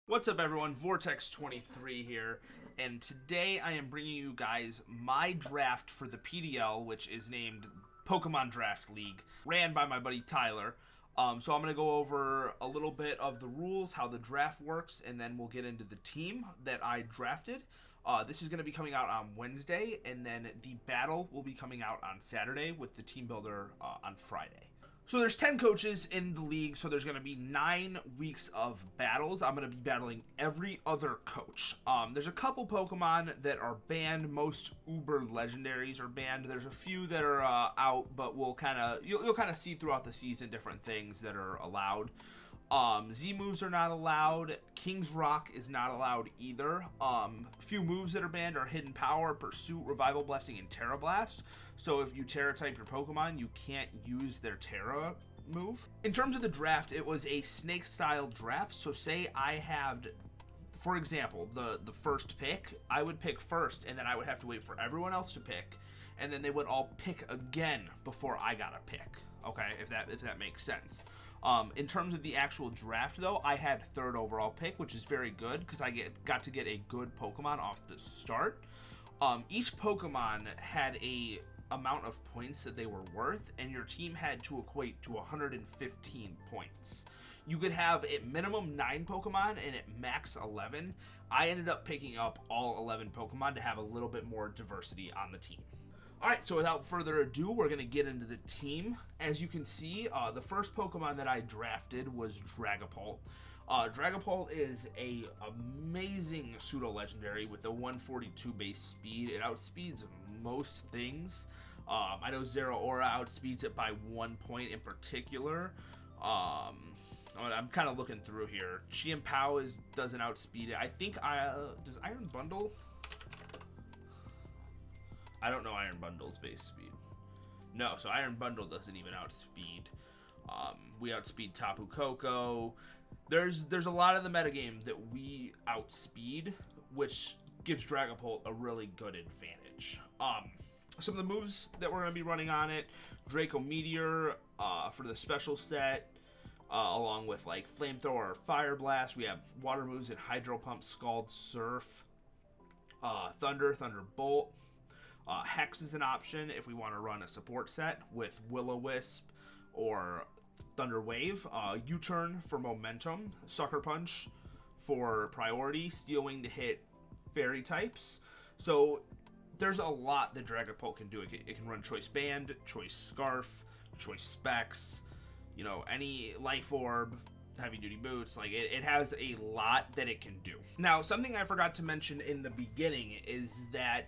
What's up everyone, Vortex23 here, and today I am bringing you guys my draft for the PDL, which is named Pokemon Draft League, ran by my buddy Tyler. So I'm going to go over a little bit of the rules, how the draft works, and then we'll get into the team that I drafted. This is going to be coming out on Wednesday, and then the battle will be coming out on Saturday with the team builder on Friday. So there's 10 coaches in the league, so there's going to be 9 weeks of battles. I'm going to be battling every other coach. There's a couple Pokemon that are banned. Most Uber legendaries are banned. There's a few that are out, but you'll kind of see throughout the season different things that are allowed. Z moves are not allowed. King's Rock is not allowed either. Few moves that are banned are Hidden Power, Pursuit, Revival Blessing, and Terra Blast. So if you Terra type your Pokemon, you can't use their Terra move. In terms of the draft, it was a snake style draft. So say I had, for example, the first pick, I would pick first, and then I would have to wait for everyone else to pick, and then they would all pick again before I got a pick. Okay, if that makes sense. In terms of the actual draft, though, I had third overall pick, which is very good because I got to get a good Pokemon off the start. Each Pokemon had a amount of points that they were worth, and your team had to equate to 115 points. You could have at minimum 9 Pokemon and at max 11. I ended up picking up all 11 Pokemon to have a little bit more diversity on the team. Alright, so without further ado, we're going to get into the team. As you can see, the first Pokemon that I drafted was Dragapult. Dragapult is a amazing pseudo-legendary with a 142 base speed. It outspeeds most things. I know Zeraora outspeeds it by 1 point in particular. I'm kind of looking through here. Chi-Pao doesn't outspeed it. I think does Iron Bundle? I don't know Iron Bundle's base speed. No, so Iron Bundle doesn't even outspeed. We outspeed Tapu Koko. There's a lot of the metagame that we outspeed, which gives Dragapult a really good advantage. Some of the moves that we're going to be running on it: Draco Meteor for the special set, along with like Flamethrower or Fire Blast. We have water moves in Hydro Pump, Scald, Surf, Thunderbolt. Hex is an option if we want to run a support set with Will-O-Wisp or Thunder Wave. U-Turn for momentum. Sucker Punch for priority. Steel Wing to hit fairy types. So there's a lot that Dragapult can do. It can run Choice Band, Choice Scarf, Choice Specs, any Life Orb, Heavy Duty Boots. Like it has a lot that it can do. Now, something I forgot to mention in the beginning is that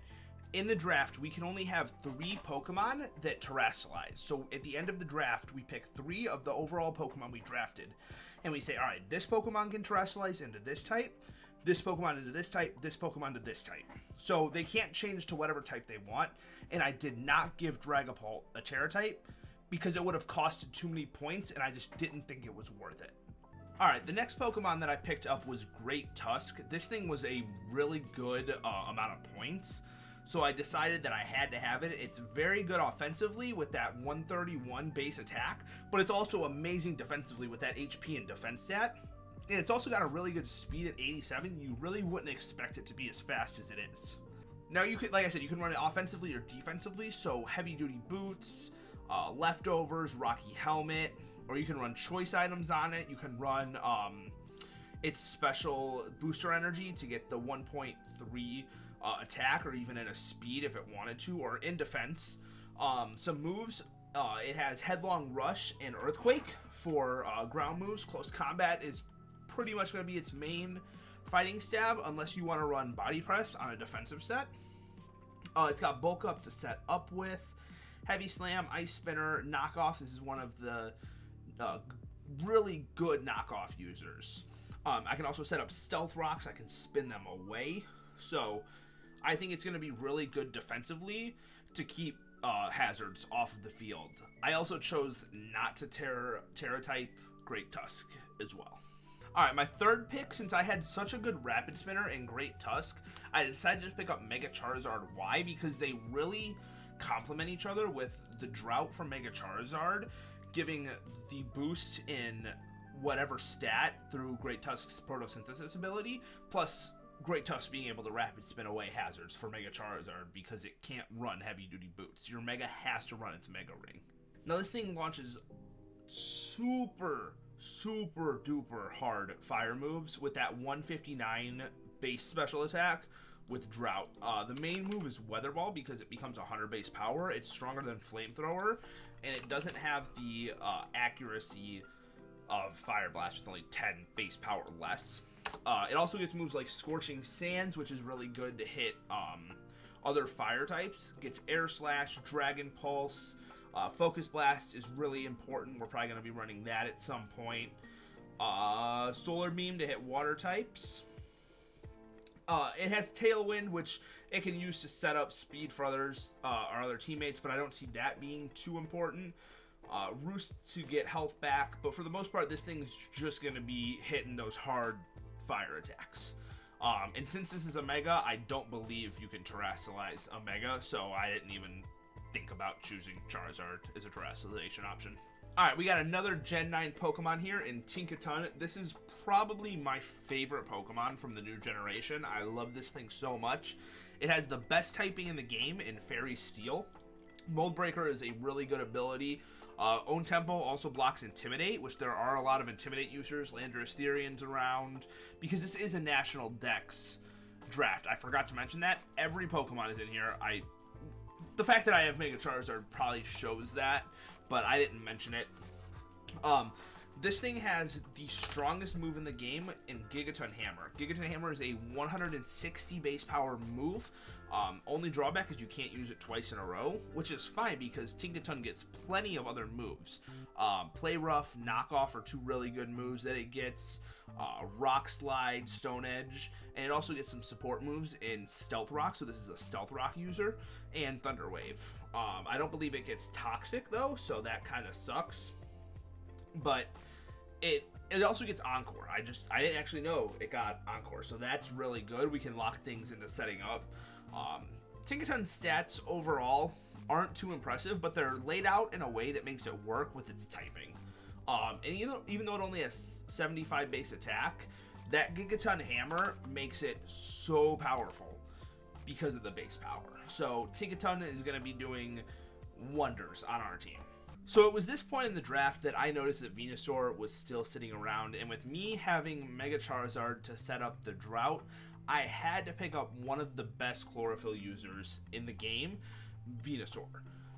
in the draft, we can only have 3 Pokemon that terrestrialize. So at the end of the draft, we pick 3 of the overall Pokemon we drafted. And we say, all right, this Pokemon can terrestrialize into this type, this Pokemon into this type, this Pokemon to this type. So they can't change to whatever type they want. And I did not give Dragapult a Terra type because it would have costed too many points, and I just didn't think it was worth it. Alright, the next Pokemon that I picked up was Great Tusk. This thing was a really good amount of points, so I decided that I had to have it. It's very good offensively with that 131 base attack, but it's also amazing defensively with that HP and defense stat. And it's also got a really good speed at 87. You really wouldn't expect it to be as fast as it is. Now, you could, like I said, you can run it offensively or defensively, so Heavy Duty Boots, Leftovers, Rocky Helmet, or you can run choice items on it. You can run its special booster energy to get the 1.3 attack, or even in a speed if it wanted to, or in defense. Some moves, it has Headlong Rush and Earthquake for ground moves. Close Combat is pretty much going to be its main fighting stab, unless you want to run Body Press on a defensive set. It's got Bulk Up to set up with. Heavy Slam, Ice Spinner, Knockoff. This is one of the really good knockoff users. I can also set up Stealth Rocks. I can spin them away. So I think it's going to be really good defensively to keep hazards off of the field. I also chose not to Terra type Great Tusk as well. Alright, my third pick, since I had such a good Rapid Spinner and Great Tusk, I decided to pick up Mega Charizard. Why? Because they really complement each other, with the Drought from Mega Charizard giving the boost in whatever stat through Great Tusk's photosynthesis ability, plus Great Tusk being able to rapid spin away hazards for Mega Charizard because it can't run heavy duty boots. Your Mega has to run its Mega Ring. Now this thing launches super duper hard fire moves with that 159 base special attack with Drought. The main move is Weather Ball because it becomes 100 base power. It's stronger than Flamethrower, and it doesn't have the accuracy of Fire Blast with only 10 base power less. It also gets moves like Scorching Sands, which is really good to hit other fire types. Gets Air Slash, Dragon Pulse. Focus Blast is really important. We're probably going to be running that at some point. Solar Beam to hit water types. It has Tailwind, which it can use to set up speed for others or other teammates, but I don't see that being too important. Roost to get health back, but for the most part, this thing's just going to be hitting those hard fire attacks. And since this is a Mega, I don't believe you can terrestrialize a Mega, so I didn't even think about choosing Charizard as a terrestrialization option. Alright, we got another Gen 9 Pokemon here in Tinkaton. This is probably my favorite Pokemon from the new generation. I love this thing so much. It has the best typing in the game in Fairy Steel. Mold Breaker is a really good ability. Own Tempo also blocks Intimidate, which there are a lot of Intimidate users, Landorus Therians around, because this is a National Dex draft. I forgot to mention that. Every Pokemon is in here. The fact that I have Mega Charizard probably shows that, but I didn't mention it. This thing has the strongest move in the game in Gigaton Hammer. Gigaton Hammer is a 160 base power move. Only drawback is you can't use it twice in a row, which is fine because Tinkaton gets plenty of other moves. Play Rough, Knock Off are two really good moves that it gets. Rock Slide, Stone Edge, and it also gets some support moves in Stealth Rock, so this is a Stealth Rock user, and Thunder Wave. I don't believe it gets Toxic though, so that kind of sucks. But it also gets Encore. I didn't actually know it got Encore, so that's really good. We can lock things into setting up. Tinkaton's stats overall aren't too impressive, but they're laid out in a way that makes it work with its typing. And even though it only has 75 base attack, that Gigaton Hammer makes it so powerful because of the base power. So Tinkaton is going to be doing wonders on our team. So it was this point in the draft that I noticed that Venusaur was still sitting around, and with me having Mega Charizard to set up the Drought, I had to pick up one of the best Chlorophyll users in the game, Venusaur.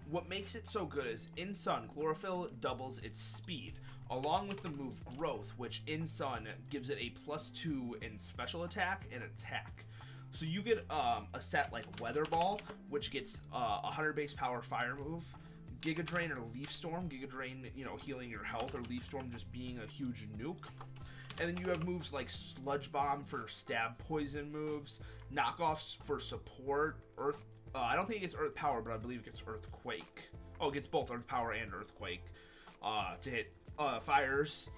What makes it so good is in Sun, Chlorophyll doubles its speed, along with the move Growth, which in Sun gives it a +2 in special attack and attack. So you get a set like Weather Ball, which gets 100 base power fire move, Giga Drain or Leaf Storm, Giga Drain, healing your health, or Leaf Storm just being a huge nuke. And then you have moves like Sludge Bomb for stab poison moves, knockoffs for support, Earth. I don't think it gets Earth Power, but I believe it gets Earthquake. Oh, it gets both Earth Power and Earthquake to hit fires.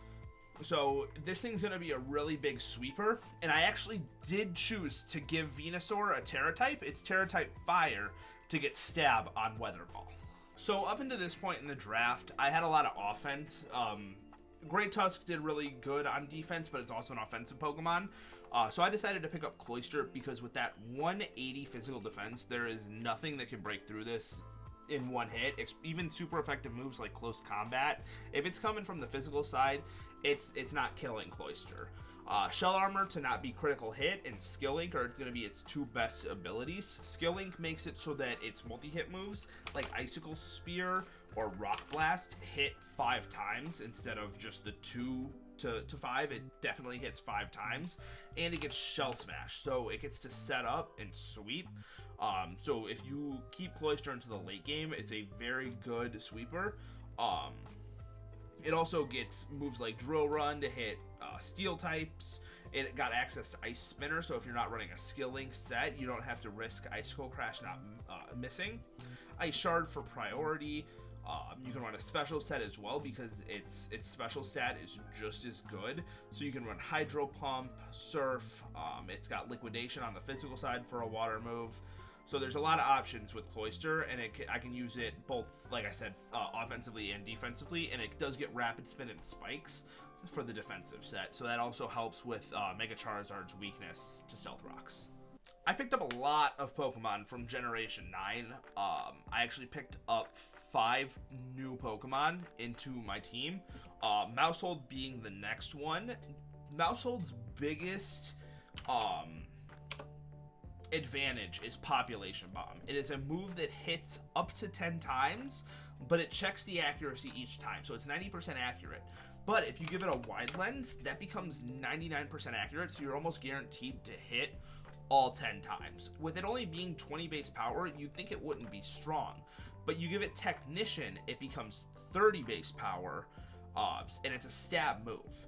So this thing's going to be a really big sweeper, and I actually did choose to give Venusaur a Terra type. It's Terra type Fire to get Stab on Weather Ball. So up until this point in the draft, I had a lot of offense. Great Tusk did really good on defense, but it's also an offensive Pokemon. So I decided to pick up Cloyster because with that 180 physical defense, there is nothing that can break through this in one hit. Even super effective moves like Close Combat, if it's coming from the physical side, it's not killing Cloyster. Shell Armor to not be critical hit, and Skill Link are going to be its two best abilities. Skill Link makes it so that its multi-hit moves like Icicle Spear or Rock Blast hit 5 times instead of just the 2 to 5. It definitely hits 5 times, and it gets Shell Smash, so it gets to set up and sweep. So if you keep Cloyster into the late game, it's a very good sweeper. It also gets moves like Drill Run to hit Steel types. It got access to Ice Spinner, so if you're not running a Skill Link set, you don't have to risk Icicle Crash not missing. Ice Shard for priority. You can run a special set as well because its special stat is just as good. So you can run Hydro Pump, Surf. It's got Liquidation on the physical side for a water move. So there's a lot of options with Cloyster, and I can use it both, like I said, offensively and defensively, and it does get Rapid Spin and Spikes. for the defensive set, so that also helps with Mega Charizard's weakness to Stealth Rocks. I picked up a lot of Pokemon from Generation 9. I actually picked up 5 new Pokemon into my team. Mousehold being the next one. Mousehold's biggest advantage is Population Bomb. It is a move that hits up to 10 times, but it checks the accuracy each time, so it's 90% accurate. But if you give it a wide lens, that becomes 99% accurate, so you're almost guaranteed to hit all 10 times. With it only being 20 base power, you'd think it wouldn't be strong. But you give it Technician, it becomes 30 base power, and it's a stab move.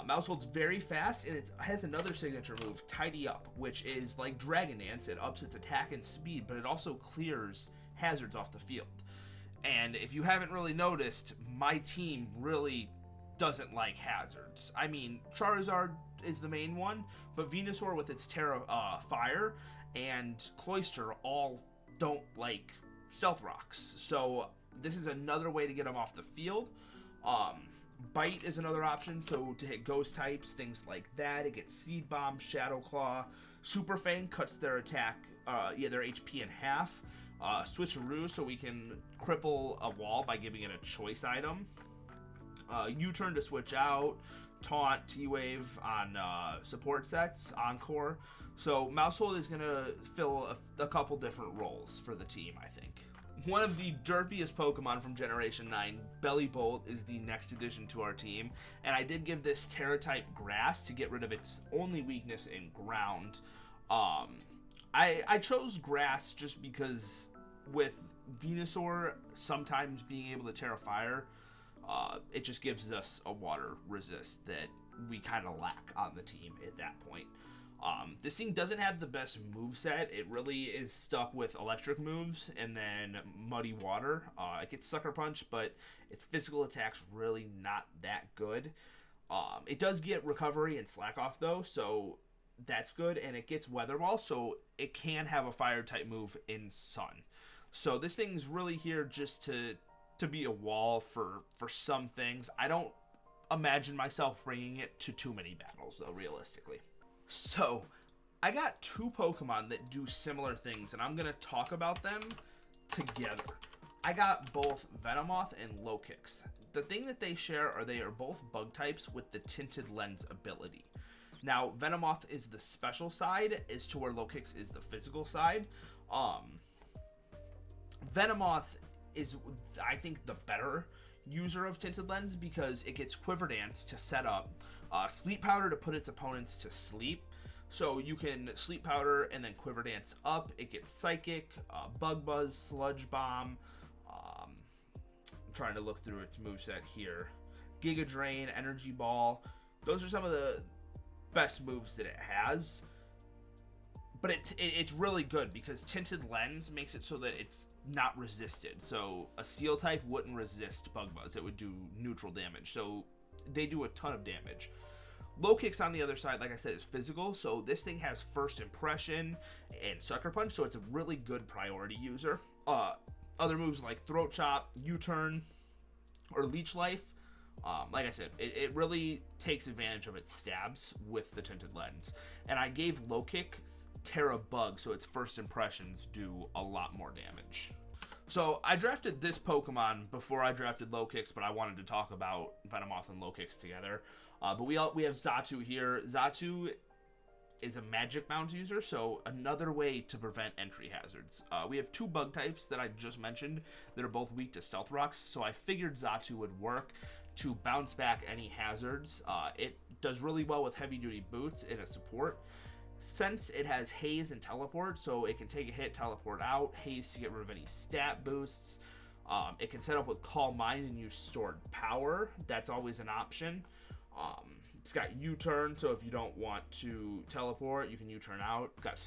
Mousehold's very fast, and it has another signature move, Tidy Up, which is like Dragon Dance. It ups its attack and speed, but it also clears hazards off the field. And if you haven't really noticed, my team really doesn't like hazards. I mean, Charizard is the main one, but Venusaur with its Terra Fire and Cloyster all don't like Stealth Rocks. So this is another way to get them off the field. Bite is another option, so to hit ghost types, things like that. It gets Seed Bomb, Shadow Claw. Super Fang cuts their attack, their HP in half. Switcheroo, so we can cripple a wall by giving it a choice item. U-turn to switch out. Taunt, T-Wave on support sets, Encore. So Mousehold is going to fill a couple different roles for the team, I think. One of the derpiest Pokemon from Generation 9, Bellibolt, is the next addition to our team. And I did give this Terra-type Grass to get rid of its only weakness in Ground. I chose Grass just because with Venusaur sometimes being able to Terra Fire, it just gives us a water resist that we kind of lack on the team at that point. This thing doesn't have the best moveset. It really is stuck with electric moves and then Muddy Water. It gets Sucker Punch, but its physical attack's really not that good. It does get Recovery and Slack Off though, so that's good. And it gets Weather Ball, so it can have a fire type move in Sun. So this thing's really here just to be a wall for some things. I don't imagine myself bringing it to too many battles though, realistically. So I got 2 Pokemon that do similar things, and I'm going to talk about them together. I got both Venomoth and Lokix. The thing that they share are they are both bug types with the Tinted Lens ability. Now, Venomoth is the special side, as to where Lokix is the physical side. Venomoth is, I think, the better user of Tinted Lens because it gets Quiver Dance to set up, Sleep Powder to put its opponents to sleep. So you can Sleep Powder and then Quiver Dance up. It gets Psychic, Bug Buzz, Sludge Bomb. I'm trying to look through its moveset here. Giga Drain, Energy Ball. Those are some of the best moves that it has. But it's really good because Tinted Lens makes it so that it's not resisted. So a Steel type wouldn't resist Bug Buzz. It would do neutral damage. So they do a ton of damage. Lokix on the other side, like I said, is physical. So this thing has First Impression and Sucker Punch. So it's a really good priority user. Other moves like Throat Chop, U-Turn, or Leech Life. Like I said, it really takes advantage of its stabs with the Tinted Lens. And I gave Lokix Terra Bug, so its First Impressions do a lot more damage. So I drafted this Pokemon before I drafted Lokix, but I wanted to talk about Venomoth and Lokix together. But we have Xatu here. Xatu is a Magic Bounce user, so another way to prevent entry hazards. We have 2 bug types that I just mentioned that are both weak to Stealth Rocks, so I figured Xatu would work to bounce back any hazards. It does really well with heavy duty boots in a support. Since it has Haze and Teleport, so it can take a hit, teleport out, Haze to get rid of any stat boosts. It can set up with Calm Mind and use stored power. That's always an option. It's got U-turn, so if you don't want to teleport, you can U-turn out. Got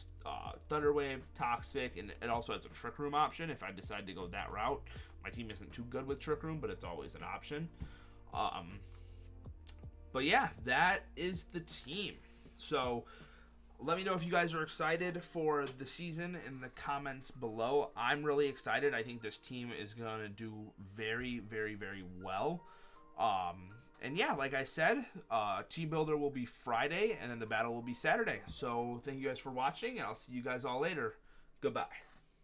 Thunder Wave, Toxic, and it also has a Trick Room option if I decide to go that route. My team isn't too good with Trick Room, but it's always an option. But yeah, that is the team. So let me know if you guys are excited for the season in the comments below. I'm really excited. I think this team is going to do very, very, very well. And yeah, like I said, Team Builder will be Friday, and then the battle will be Saturday. So thank you guys for watching, and I'll see you guys all later. Goodbye.